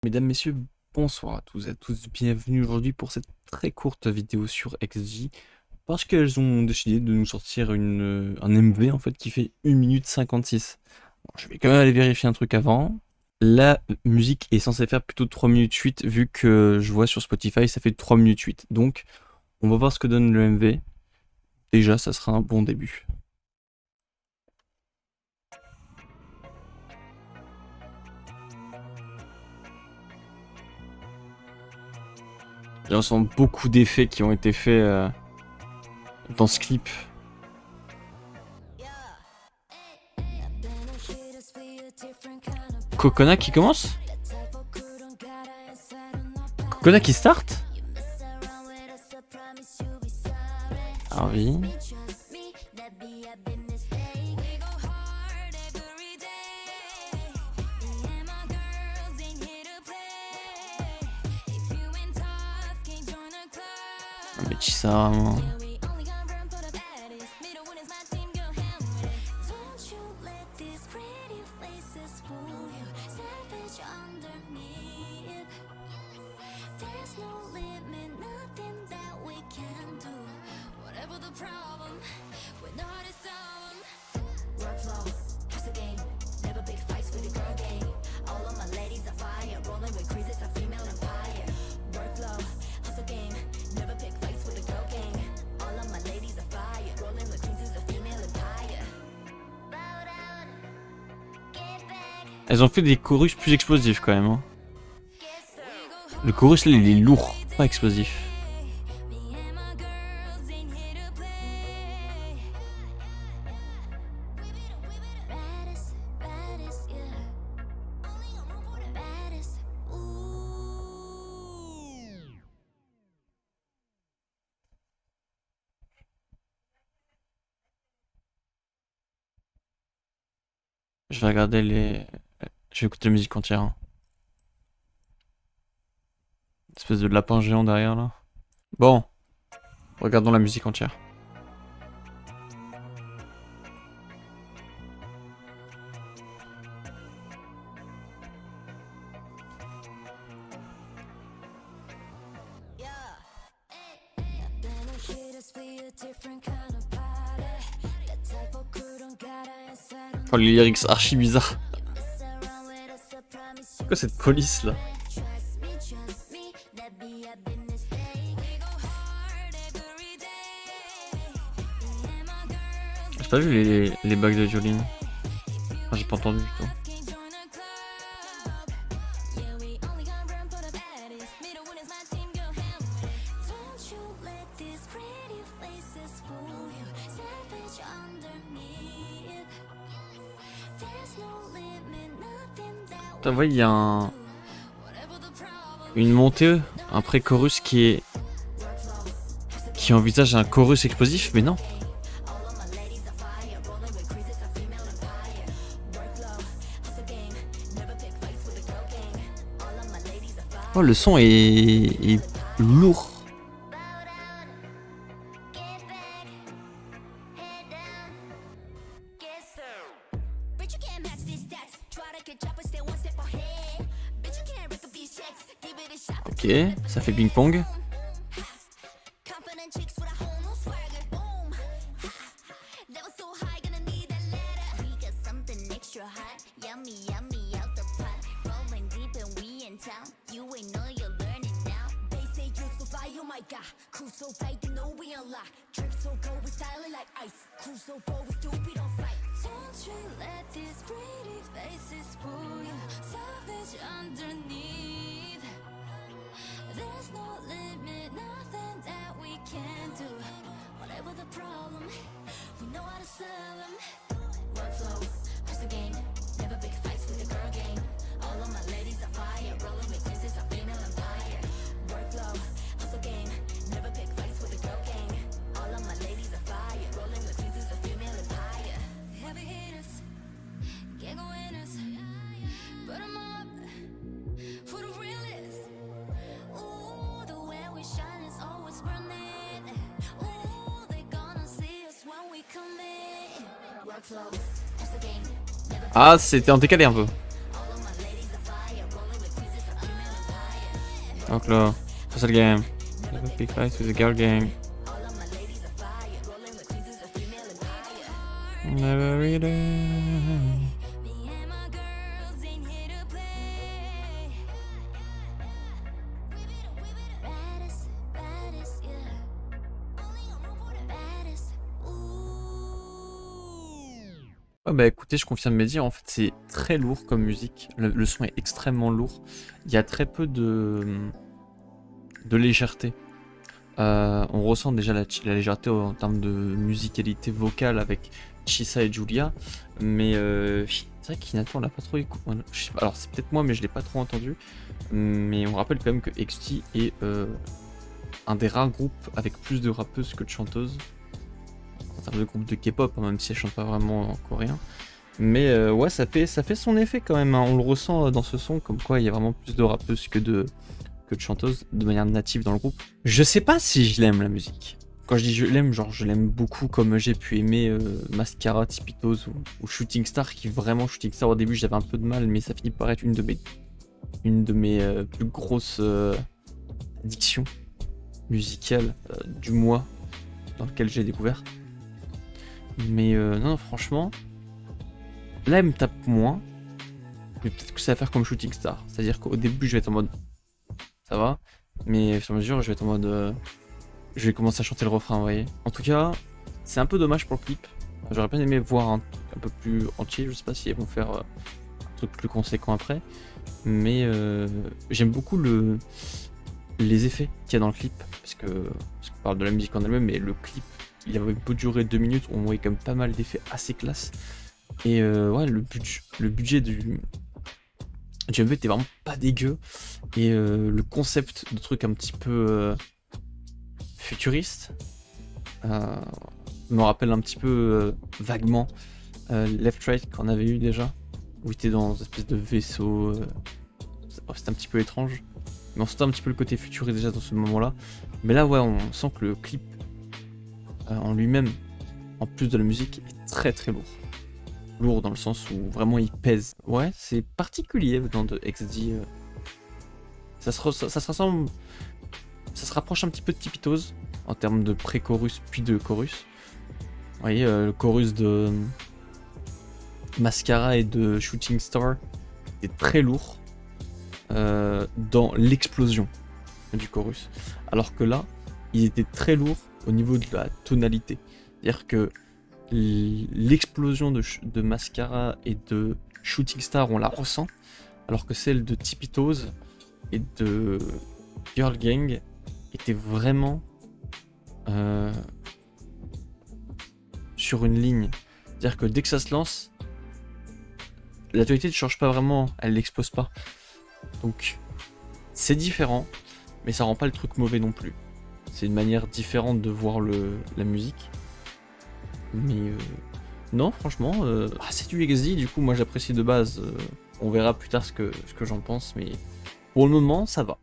Mesdames, messieurs, bonsoir à tous et à tous, bienvenue aujourd'hui pour cette très courte vidéo sur XJ, parce qu'elles ont décidé de nous sortir un MV en fait qui fait 1 minute 56. Bon, je vais quand même aller vérifier un truc avant. La musique est censée faire plutôt 3 minutes 8, vu que je vois sur Spotify ça fait 3 minutes 8. Donc on va voir ce que donne le MV. Déjà ça sera un bon début. J'ai l'impression beaucoup d'effets qui ont été faits dans ce clip. Kokona qui commence? Kokona qui start? Ah oui. Mais qui ça vraiment? Elles ont fait des chorus plus explosifs quand même. Hein. Le chorus là il est lourd, pas explosif. Je vais regarder les... Je vais écouter la musique entière. Hein. Espèce de lapin géant derrière là. Bon, regardons la musique entière. Oh, les lyrics archi bizarres. C'est quoi cette police là? J'ai pas vu les bacs de Jolene. Enfin, j'ai pas entendu du tout. Vous voyez, il y a une montée, un pré-chorus qui envisage un chorus explosif, mais non. Oh, le son est lourd. Ok, ça fait ping-pong. Ah, c'était en décalé un peu. Donc là, c'est le game. Big fight with the girl game. Never read it. Ouais, bah écoutez, je confirme mes dires, en fait c'est très lourd comme musique, le son est extrêmement lourd, il y a très peu de légèreté. On ressent déjà la légèreté en termes de musicalité vocale avec Chisa et Julia, mais c'est vrai qu'Inato on l'a pas trop écouté. Alors c'est peut-être moi, mais je l'ai pas trop entendu. Mais on rappelle quand même que XT est un des rares groupes avec plus de rappeuses que de chanteuses. En termes de groupe de K-pop, hein, même si elle chante pas vraiment en coréen. Mais ouais, ça fait son effet quand même, hein. On le ressent dans ce son, comme quoi il y a vraiment plus de rappeuses que de chanteuses de manière native dans le groupe. Je sais pas si je l'aime la musique. Quand je dis je l'aime, genre je l'aime beaucoup comme j'ai pu aimer Mascara, Tipitos ou Shooting Star, qui vraiment Shooting Star au début j'avais un peu de mal, mais ça finit par être une de mes plus grosses addictions musicales du mois dans lequel j'ai découvert. Mais non, franchement, là elle me tape moins, mais peut-être que ça va faire comme Shooting Star, c'est-à-dire qu'au début je vais être en mode ça va, mais au fur et à mesure je vais être en mode je vais commencer à chanter le refrain, vous voyez. En tout cas, c'est un peu dommage pour le clip. J'aurais bien aimé voir un truc un peu plus entier, je sais pas si elles vont faire un truc plus conséquent après, mais j'aime beaucoup les effets qu'il y a dans le clip, parce qu'on parle de la musique en elle-même, mais le clip, il avait beau durer 2 minutes, on voyait quand même pas mal d'effets assez classe, et ouais, le budget du MV était vraiment pas dégueu, et le concept de truc un petit peu futuriste me rappelle un petit peu vaguement Left Right qu'on avait eu déjà, où il était dans une espèce de vaisseau, c'était un petit peu étrange, mais on sentait un petit peu le côté futuriste déjà dans ce moment-là. Mais là ouais, on sent que le clip en lui-même, en plus de la musique, est très très lourd. Lourd dans le sens où vraiment il pèse. Ouais, c'est particulier venant de XD. Ça se ressemble, ça se rapproche un petit peu de Tipitos en termes de pré-chorus puis de chorus. Vous voyez, le chorus de Mascara et de Shooting Star est très lourd dans l'explosion du chorus. Alors que là, il était très lourd au niveau de la tonalité. C'est-à-dire que l'explosion de Mascara et de Shooting Star, on la ressent, alors que celle de Tipitos et de Girl Gang était vraiment sur une ligne. C'est-à-dire que dès que ça se lance, la tonalité ne change pas vraiment, elle n'explose pas. Donc c'est différent, mais ça rend pas le truc mauvais non plus. C'est une manière différente de voir la musique. Mais non, franchement, c'est du Legacy, du coup moi j'apprécie de base. On verra plus tard ce que j'en pense, mais pour le moment ça va.